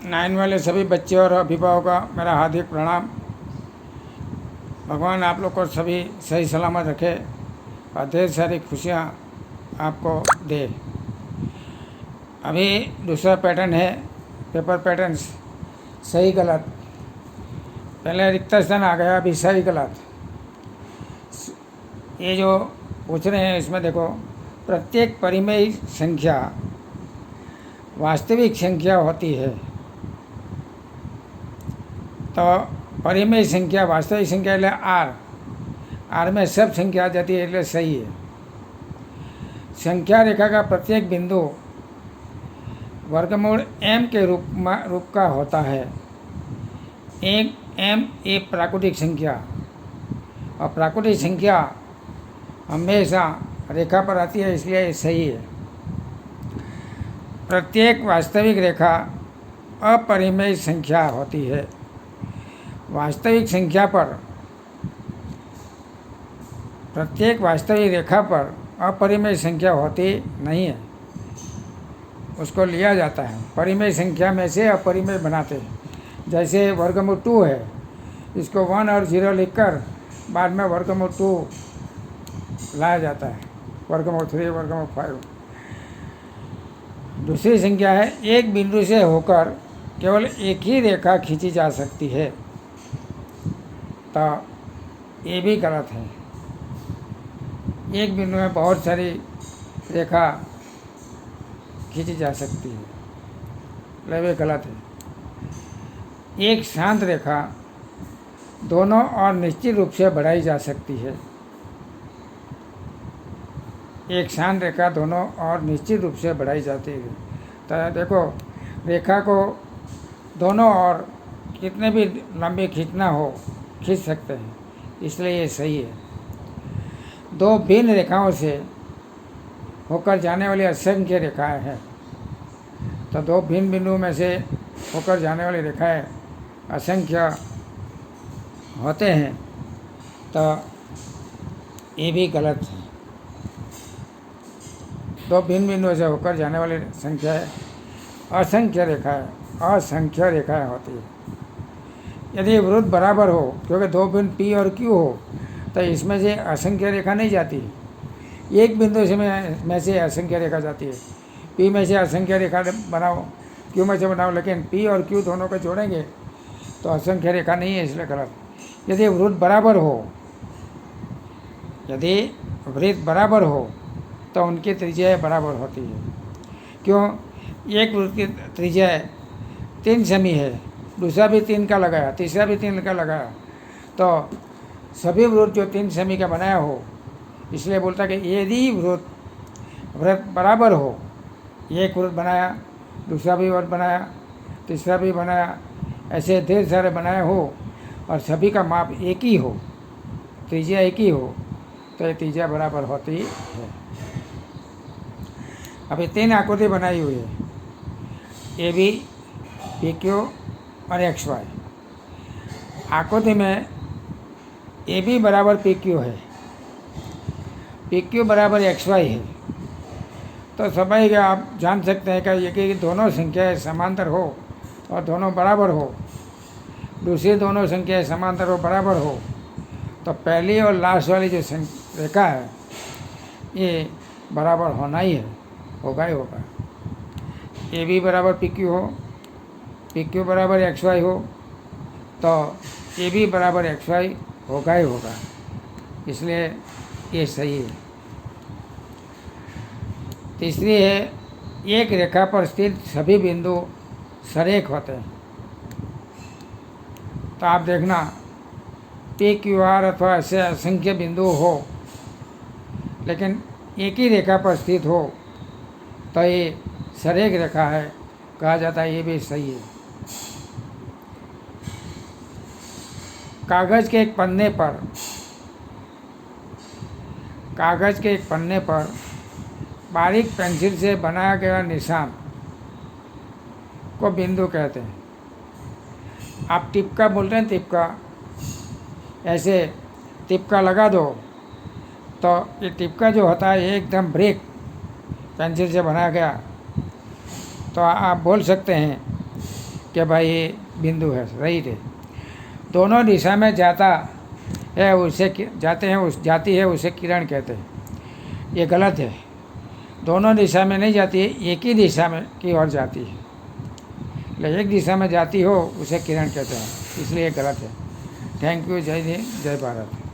9 वाले सभी बच्चे और अभिभावकों का मेरा हार्दिक प्रणाम। भगवान आप लोग को सभी सही सलामत रखे और ढेर सारी खुशियाँ आपको दे। अभी दूसरा पैटर्न है पेपर पैटर्न्स सही गलत। पहले रिक्त स्थान आ गया, अभी सही गलत। ये जो पूछ रहे हैं इसमें देखो, प्रत्येक परिमेय संख्या वास्तविक संख्या होती है। तो परिमेय संख्या वास्तविक संख्या એટલે आर में सब संख्या आ जाती है, એટલે सही है। संख्या रेखा का प्रत्येक बिंदु वर्गमूल m के रूप का होता है। एक m एक प्राकृतिक संख्या, और प्राकृतिक संख्या हमेशा रेखा पर आती है, इसलिए ये सही है। प्रत्येक वास्तविक रेखा अपरिमेय संख्या होती है। वास्तविक संख्या पर, प्रत्येक वास्तविक रेखा पर अपरिमेय संख्या होती नहीं है, उसको लिया जाता है। परिमेय संख्या में से अपरिमेय बनाते हैं। जैसे वर्गमूल 2 है, इसको 1 और 0 लिखकर बाद में वर्गमूल 2 लाया जाता है, वर्गमूल 3, वर्गमूल 5। दूसरी संख्या है एक बिंदु से होकर केवल एक ही रेखा खींची जा सकती है, तो ये भी गलत है। एक बिंदु में बहुत सारी रेखा खींची जा सकती है, मतलब ये गलत है। एक शांत रेखा दोनों और निश्चित रूप से बढ़ाई जा सकती है। एक शांत रेखा दोनों और निश्चित रूप से बढ़ाई जाती है। तो देखो, रेखा को दोनों और कितने भी लंबे खींचना हो खींच सकते हैं, इसलिए ये सही है। दो भिन्न रेखाओं से होकर जाने वाली असंख्य रेखाएं हैं। तो दो भिन्न बिंदुओं में से होकर जाने वाली रेखाएं असंख्य होते हैं, तो ये भी गलत है। दो भिन्न बिंदुओं से होकर जाने वाली संख्याएं असंख्य रेखाएं होती है। यदि वृत्त बराबर हो, क्योंकि दो बिंदु P और Q हो, तो इसमें से असंख्य रेखा नहीं जाती। एक बिंदु से में से असंख्य रेखा जाती है। P में से असंख्य रेखा बनाओ, Q में से बनाओ, लेकिन P और Q दोनों को जोड़ेंगे तो असंख्य रेखा नहीं है, इसलिए गलत। यदि वृत्त बराबर हो तो उनकी त्रिज्या बराबर होती है। क्यों? एक वृत्त की त्रिज्या 3 सेमी है, दूसरा भी 3 का लगाया, तीसरा भी 3 का लगाया, तो सभी वृत्त जो 3 सेमी का बनाया हो, इसलिए बोलता कि यदि वृत्त बराबर हो, एक वृत्त बनाया, दूसरा भी वृत्त बनाया, तीसरा भी बनाया, ऐसे ढेर सारे बनाए हो और सभी का माप एक ही हो, त्रिज्या एक ही हो, तो ये त्रिज्या बराबर होती है। अभी 3 आकृति बनाई हुई है, AB, PQ और XY। आकृति में AB बराबर PQ है, PQ बराबर XY है, तो सभी का आप जान सकते हैं कि दोनों संख्याएं समांतर हो और दोनों बराबर हो। दूसरी दोनों संख्याएं समांतर हो, बराबर हो, तो पहली और लास्ट वाली जो रेखा है ये बराबर होना ही है, होगा ही होगा। AB बराबर PQ हो, PQ बराबर XY हो, तो AB बराबर XY होगा ही होगा, इसलिए ये सही है। तीसरी है एक रेखा पर स्थित सभी बिंदु सरेख होते हैं। तो आप देखना, PQR अथवा ऐसे असंख्य बिंदु हो, लेकिन एक ही रेखा पर स्थित हो तो ये सरेख रेखा है, कहा जाता है। ये भी सही है। कागज के एक पन्ने पर बारीक पेंसिल से बनाया गया निशान को बिंदु कहते हैं। आप टिपका बोलते हैं, टिपका, ऐसे टिपका लगा दो तो ये टिपका जो होता है एकदम ब्रेक पेंसिल से बनाया गया, तो आप बोल सकते हैं कि भाई ये बिंदु है, राइट है। दोनों दिशा में जाता है उसे जाते हैं उस जाती है उसे किरण कहते हैं, ये गलत है। दोनों दिशा में नहीं जाती है, एक ही दिशा में की ओर जाती है। एक दिशा में जाती हो उसे किरण कहते हैं, इसलिए गलत है। Thank you. जय हिंद, जय भारत।